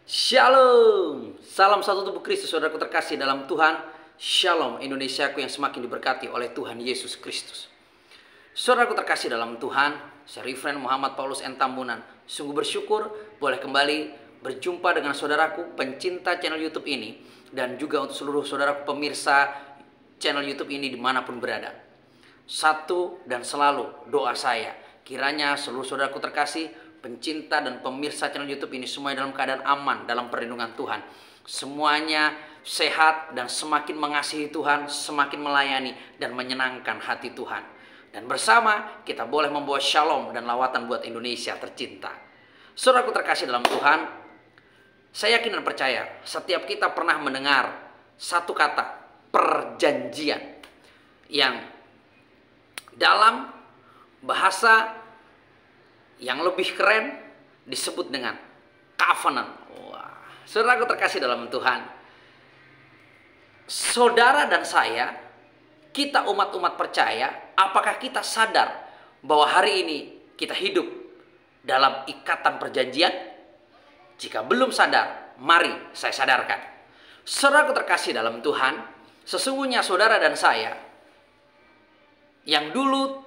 Shalom, salam satu tubuh Kristus, saudaraku terkasih dalam Tuhan. Shalom Indonesiaku yang semakin diberkati oleh Tuhan Yesus Kristus. Saudaraku terkasih dalam Tuhan, saya Reverend Muhammad Paulus N. Tambunan sungguh bersyukur boleh kembali berjumpa dengan saudaraku pencinta channel YouTube ini, dan juga untuk seluruh saudaraku pemirsa channel YouTube ini dimanapun berada. Satu dan selalu doa saya, kiranya seluruh saudaraku terkasih pencinta dan pemirsa channel YouTube ini semuanya dalam keadaan aman dalam perlindungan Tuhan. Semuanya sehat dan semakin mengasihi Tuhan, semakin melayani dan menyenangkan hati Tuhan. Dan bersama kita boleh membawa shalom dan lawatan buat Indonesia tercinta. Saudaraku terkasih dalam Tuhan, saya yakin dan percaya setiap kita pernah mendengar satu kata, perjanjian, yang dalam bahasa yang lebih keren disebut dengan covenant. Wah, saudaraku terkasih dalam Tuhan, saudara dan saya, kita umat-umat percaya, apakah kita sadar bahwa hari ini kita hidup dalam ikatan perjanjian? Jika belum sadar, mari saya sadarkan. Saudaraku terkasih dalam Tuhan, sesungguhnya saudara dan saya yang dulu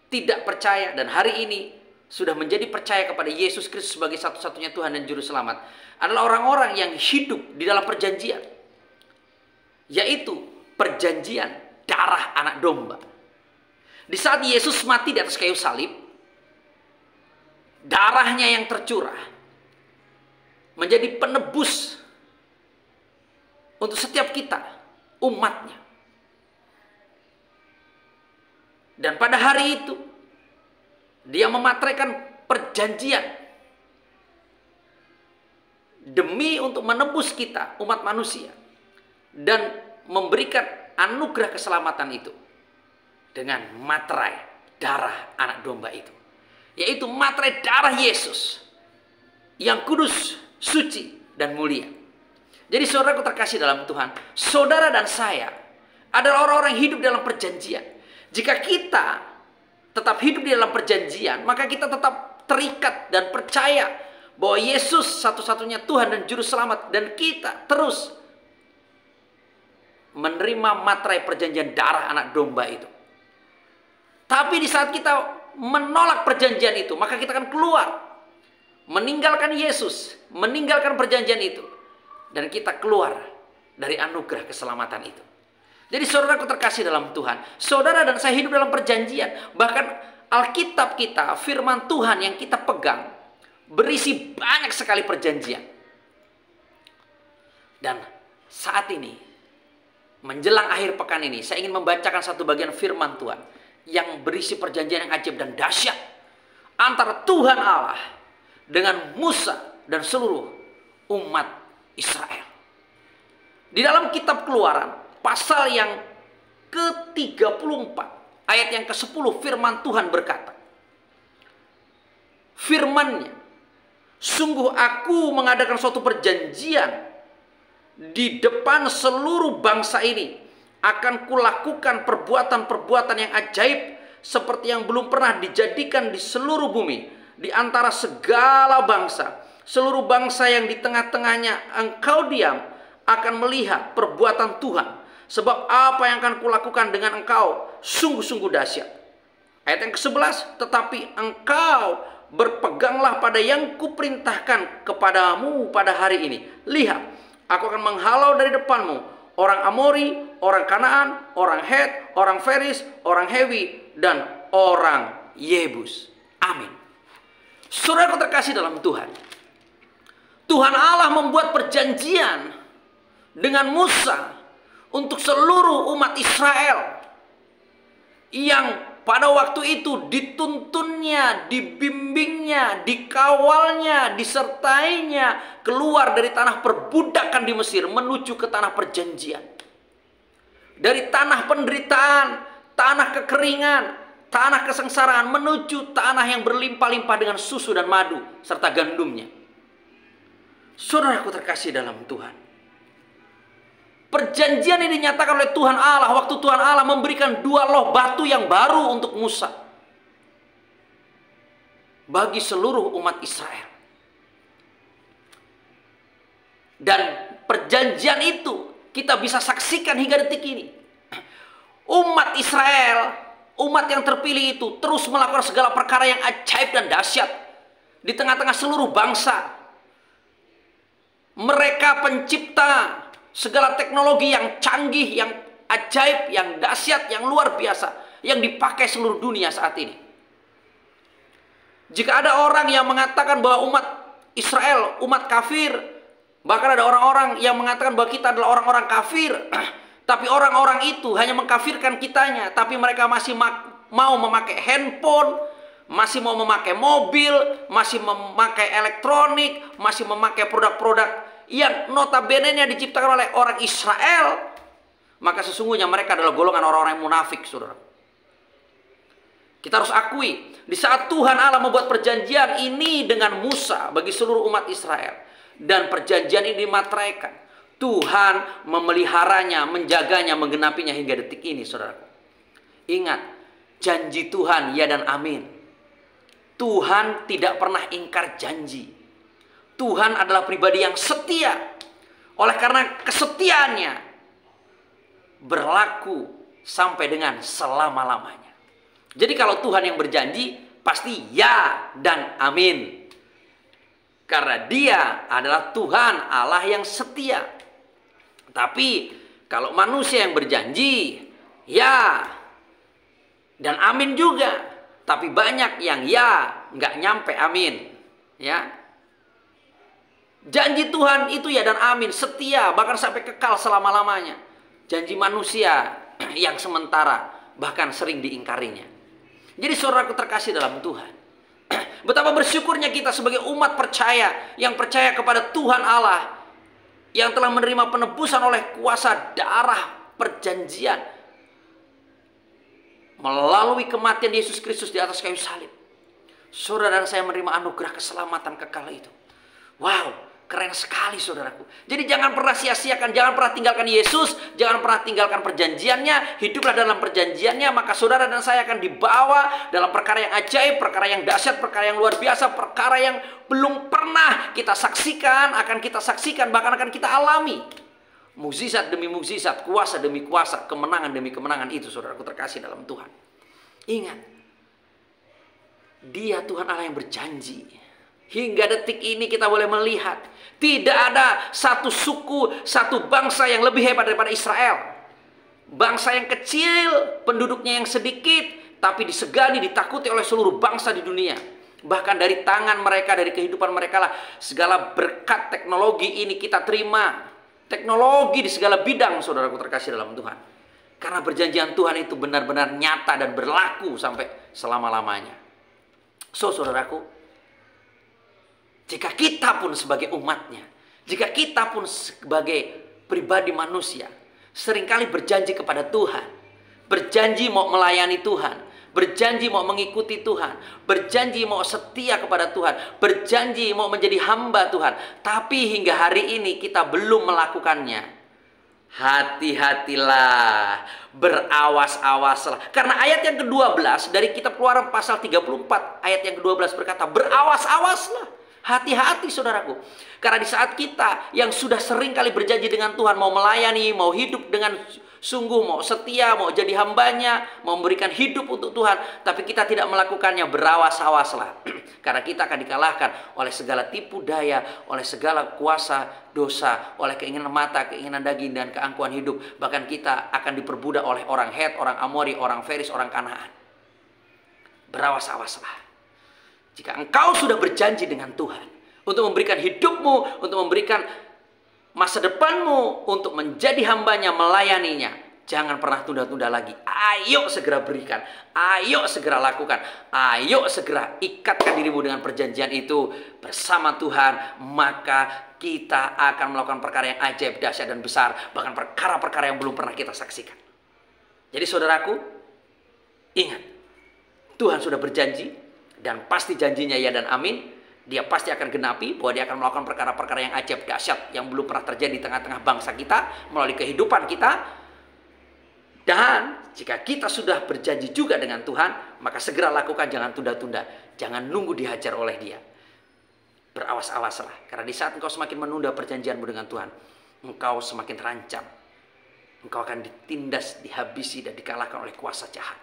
tidak percaya dan hari ini sudah menjadi percaya kepada Yesus Kristus sebagai satu-satunya Tuhan dan Juru Selamat adalah orang-orang yang hidup di dalam perjanjian, yaitu perjanjian darah anak domba. Di saat Yesus mati di atas kayu salib, darahnya yang tercurah menjadi penebus untuk setiap kita, umatnya. Dan pada hari itu dia memateraikan perjanjian demi untuk menebus kita, umat manusia, dan memberikan anugerah keselamatan itu dengan materai darah anak domba itu, yaitu materai darah Yesus yang kudus, suci, dan mulia. Jadi saudaraku terkasih dalam Tuhan, saudara dan saya adalah orang-orang yang hidup dalam perjanjian. Jika kita tetap hidup di dalam perjanjian, maka kita tetap terikat dan percaya bahwa Yesus satu-satunya Tuhan dan Juru Selamat, dan kita terus menerima materai perjanjian darah anak domba itu. Tapi di saat kita menolak perjanjian itu, maka kita akan keluar, meninggalkan Yesus, meninggalkan perjanjian itu, dan kita keluar dari anugerah keselamatan itu. Jadi saudaraku terkasih dalam Tuhan, saudara dan saya hidup dalam perjanjian. Bahkan Alkitab kita, firman Tuhan yang kita pegang, berisi banyak sekali perjanjian. Dan saat ini, menjelang akhir pekan ini, saya ingin membacakan satu bagian firman Tuhan yang berisi perjanjian yang ajaib dan dahsyat antara Tuhan Allah dengan Musa dan seluruh umat Israel. Di dalam kitab Keluaran, pasal yang ke-34, ayat yang ke-10, firman Tuhan berkata, firman-Nya, sungguh aku mengadakan suatu perjanjian di depan seluruh bangsa ini. Akan kulakukan perbuatan-perbuatan yang ajaib seperti yang belum pernah dijadikan di seluruh bumi, di antara segala bangsa. Seluruh bangsa yang di tengah-tengahnya engkau diam akan melihat perbuatan Tuhan. Sebab apa yang akan kulakukan dengan engkau sungguh-sungguh dahsyat. Ayat yang ke-11, tetapi engkau berpeganglah pada yang kuperintahkan kepadamu pada hari ini. Lihat, aku akan menghalau dari depanmu orang Amori, orang Kanaan, orang Het, orang Feris, orang Hewi, dan orang Yebus. Amin. Saudaraku terkasih dalam Tuhan, Tuhan Allah membuat perjanjian dengan Musa untuk seluruh umat Israel yang pada waktu itu dituntunnya, dibimbingnya, dikawalnya, disertainya keluar dari tanah perbudakan di Mesir menuju ke tanah perjanjian. Dari tanah penderitaan, tanah kekeringan, tanah kesengsaraan menuju tanah yang berlimpah-limpah dengan susu dan madu serta gandumnya. Saudaraku terkasih dalam Tuhan, perjanjian ini dinyatakan oleh Tuhan Allah waktu Tuhan Allah memberikan 2 loh batu yang baru untuk Musa bagi seluruh umat Israel. Dan perjanjian itu kita bisa saksikan hingga detik ini. Umat Israel, umat yang terpilih itu terus melakukan segala perkara yang ajaib dan dahsyat di tengah-tengah seluruh bangsa. Mereka pencipta segala teknologi yang canggih, yang ajaib, yang dahsyat, yang luar biasa, yang dipakai seluruh dunia saat ini. Jika ada orang yang mengatakan bahwa umat Israel, umat kafir, bahkan ada orang-orang yang mengatakan bahwa kita adalah orang-orang kafir, tapi orang-orang itu hanya mengkafirkan kitanya, tapi mereka masih mau memakai handphone, masih mau memakai mobil, masih memakai elektronik, masih memakai produk-produk yang notabene-nya diciptakan oleh orang Israel, maka sesungguhnya mereka adalah golongan orang-orang yang munafik, saudara. Kita harus akui, di saat Tuhan Allah membuat perjanjian ini dengan Musa bagi seluruh umat Israel, dan perjanjian ini dimateraikan, Tuhan memeliharanya, menjaganya, menggenapinya hingga detik ini, saudara. Ingat, janji Tuhan ya dan amin. Tuhan tidak pernah ingkar janji. Tuhan adalah pribadi yang setia. Oleh karena kesetiaannya berlaku sampai dengan selama-lamanya. Jadi kalau Tuhan yang berjanji, pasti ya dan amin. Karena Dia adalah Tuhan Allah yang setia. Tapi kalau manusia yang berjanji, ya dan amin juga. Tapi banyak yang ya nggak nyampe amin. Ya, janji Tuhan itu ya dan amin, setia, bahkan sampai kekal selama-lamanya. Janji manusia yang sementara, bahkan sering diingkarinya. Jadi saudaraku terkasih dalam Tuhan, betapa bersyukurnya kita sebagai umat percaya, yang percaya kepada Tuhan Allah, yang telah menerima penebusan oleh kuasa darah perjanjian melalui kematian Yesus Kristus di atas kayu salib. Saudara dan saya menerima anugerah keselamatan kekal itu. Wow, keren sekali saudaraku. Jadi jangan pernah sia-siakan, jangan pernah tinggalkan Yesus, jangan pernah tinggalkan perjanjiannya, hiduplah dalam perjanjiannya, maka saudara dan saya akan dibawa dalam perkara yang ajaib, perkara yang dahsyat, perkara yang luar biasa, perkara yang belum pernah kita saksikan, akan kita saksikan, bahkan akan kita alami. Mukjizat demi mukjizat, kuasa demi kuasa, kemenangan demi kemenangan itu saudaraku terkasih dalam Tuhan. Ingat, Dia Tuhan Allah yang berjanji. Hingga detik ini kita boleh melihat, tidak ada satu suku, satu bangsa yang lebih hebat daripada Israel. Bangsa yang kecil, penduduknya yang sedikit, tapi disegani, ditakuti oleh seluruh bangsa di dunia. Bahkan dari tangan mereka, dari kehidupan mereka lah segala berkat teknologi ini kita terima. Teknologi di segala bidang, saudaraku terkasih dalam Tuhan. Karena perjanjian Tuhan itu benar-benar nyata dan berlaku sampai selama-lamanya. So, saudaraku, jika kita pun sebagai umatnya, jika kita pun sebagai pribadi manusia, seringkali berjanji kepada Tuhan, berjanji mau melayani Tuhan, berjanji mau mengikuti Tuhan, berjanji mau setia kepada Tuhan, berjanji mau menjadi hamba Tuhan, tapi hingga hari ini kita belum melakukannya. Hati-hatilah, berawas-awaslah. Karena ayat yang ke-12 dari kitab Keluaran pasal 34, ayat yang ke-12 berkata, berawas-awaslah. Hati-hati saudaraku. Karena di saat kita yang sudah sering kali berjanji dengan Tuhan, mau melayani, mau hidup dengan sungguh, mau setia, mau jadi hambanya, mau memberikan hidup untuk Tuhan, tapi kita tidak melakukannya, berawas-awaslah. Karena kita akan dikalahkan oleh segala tipu daya, oleh segala kuasa dosa, oleh keinginan mata, keinginan daging, dan keangkuhan hidup. Bahkan kita akan diperbudak oleh orang Het, orang Amori, orang Feris, orang Kanaan. Berawas-awaslah. Jika engkau sudah berjanji dengan Tuhan untuk memberikan hidupmu, untuk memberikan masa depanmu, untuk menjadi hambanya, melayaninya, jangan pernah tunda-tunda lagi. Ayo segera berikan, ayo segera lakukan, ayo segera ikatkan dirimu dengan perjanjian itu bersama Tuhan. Maka kita akan melakukan perkara yang ajaib, dahsyat, dan besar, bahkan perkara-perkara yang belum pernah kita saksikan. Jadi saudaraku, ingat, Tuhan sudah berjanji, dan pasti janjinya ya dan amin. Dia pasti akan genapi bahwa dia akan melakukan perkara-perkara yang ajaib, dahsyat, yang belum pernah terjadi di tengah-tengah bangsa kita, melalui kehidupan kita. Dan jika kita sudah berjanji juga dengan Tuhan, maka segera lakukan, jangan tunda-tunda. Jangan nunggu dihajar oleh Dia. berawas-awaslah. Karena di saat engkau semakin menunda perjanjianmu dengan Tuhan, engkau semakin terancam. Engkau akan ditindas, dihabisi, dan dikalahkan oleh kuasa jahat.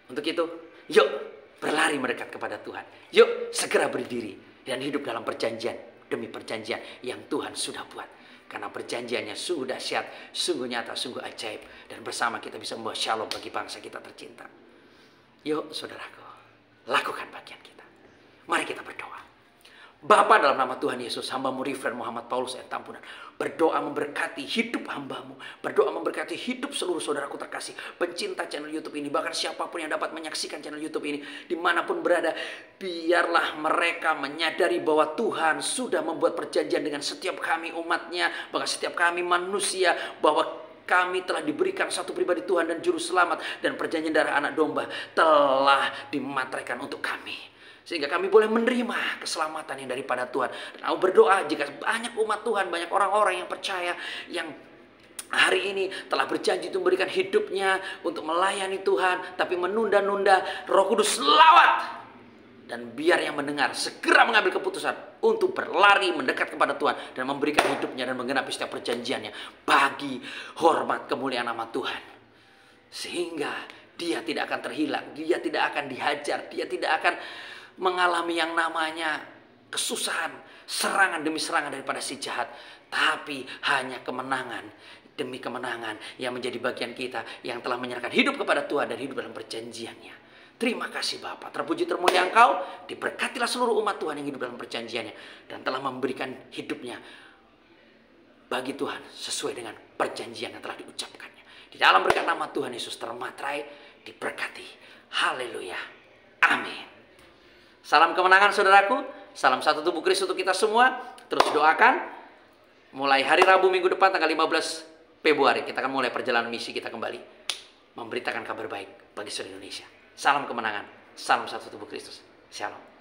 Untuk itu, yuk berlari mendekat kepada Tuhan. Yuk segera berdiri dan hidup dalam perjanjian demi perjanjian yang Tuhan sudah buat. Karena perjanjiannya sungguh dahsyat, sungguh nyata, sungguh ajaib. Dan bersama kita bisa membawa shalom bagi bangsa kita tercinta. Yuk saudaraku, lakukan bagian kita. Mari kita berdoa. Bapa, dalam nama Tuhan Yesus, hamba-Mu Reverend Muhammad Paulus M. Tampunan berdoa memberkati hidup hamba-Mu, berdoa memberkati hidup seluruh saudaraku terkasih, pencinta channel YouTube ini, bahkan siapapun yang dapat menyaksikan channel YouTube ini, dimanapun berada, biarlah mereka menyadari bahwa Tuhan sudah membuat perjanjian dengan setiap kami umatnya, bahkan setiap kami manusia, bahwa kami telah diberikan satu pribadi Tuhan dan Juru Selamat, dan perjanjian darah anak domba telah dimateraikan untuk kami. Sehingga kami boleh menerima keselamatan yang daripada Tuhan. Dan aku berdoa jika banyak umat Tuhan, banyak orang-orang yang percaya, yang hari ini telah berjanji untuk memberikan hidupnya untuk melayani Tuhan, tapi menunda-nunda, Roh Kudus lawat. Dan biar yang mendengar segera mengambil keputusan untuk berlari mendekat kepada Tuhan dan memberikan hidupnya dan menggenapi setiap perjanjiannya bagi hormat kemuliaan nama Tuhan. Sehingga dia tidak akan terhilang, dia tidak akan dihajar, dia tidak akan mengalami yang namanya kesusahan, serangan demi serangan daripada si jahat, tapi hanya kemenangan demi kemenangan yang menjadi bagian kita yang telah menyerahkan hidup kepada Tuhan dan hidup dalam perjanjiannya. Terima kasih Bapa, terpuji termulia Engkau, diberkatilah seluruh umat Tuhan yang hidup dalam perjanjiannya dan telah memberikan hidupnya bagi Tuhan sesuai dengan perjanjian yang telah diucapkannya. Di dalam berkat nama Tuhan Yesus termatrai, diberkati. Haleluya. Amin. Salam kemenangan saudaraku, salam satu tubuh Kristus untuk kita semua. Terus doakan, mulai hari Rabu minggu depan tanggal 15 Februari, kita akan mulai perjalanan misi kita kembali. Memberitakan kabar baik bagi seluruh Indonesia. Salam kemenangan, salam satu tubuh Kristus. Shalom.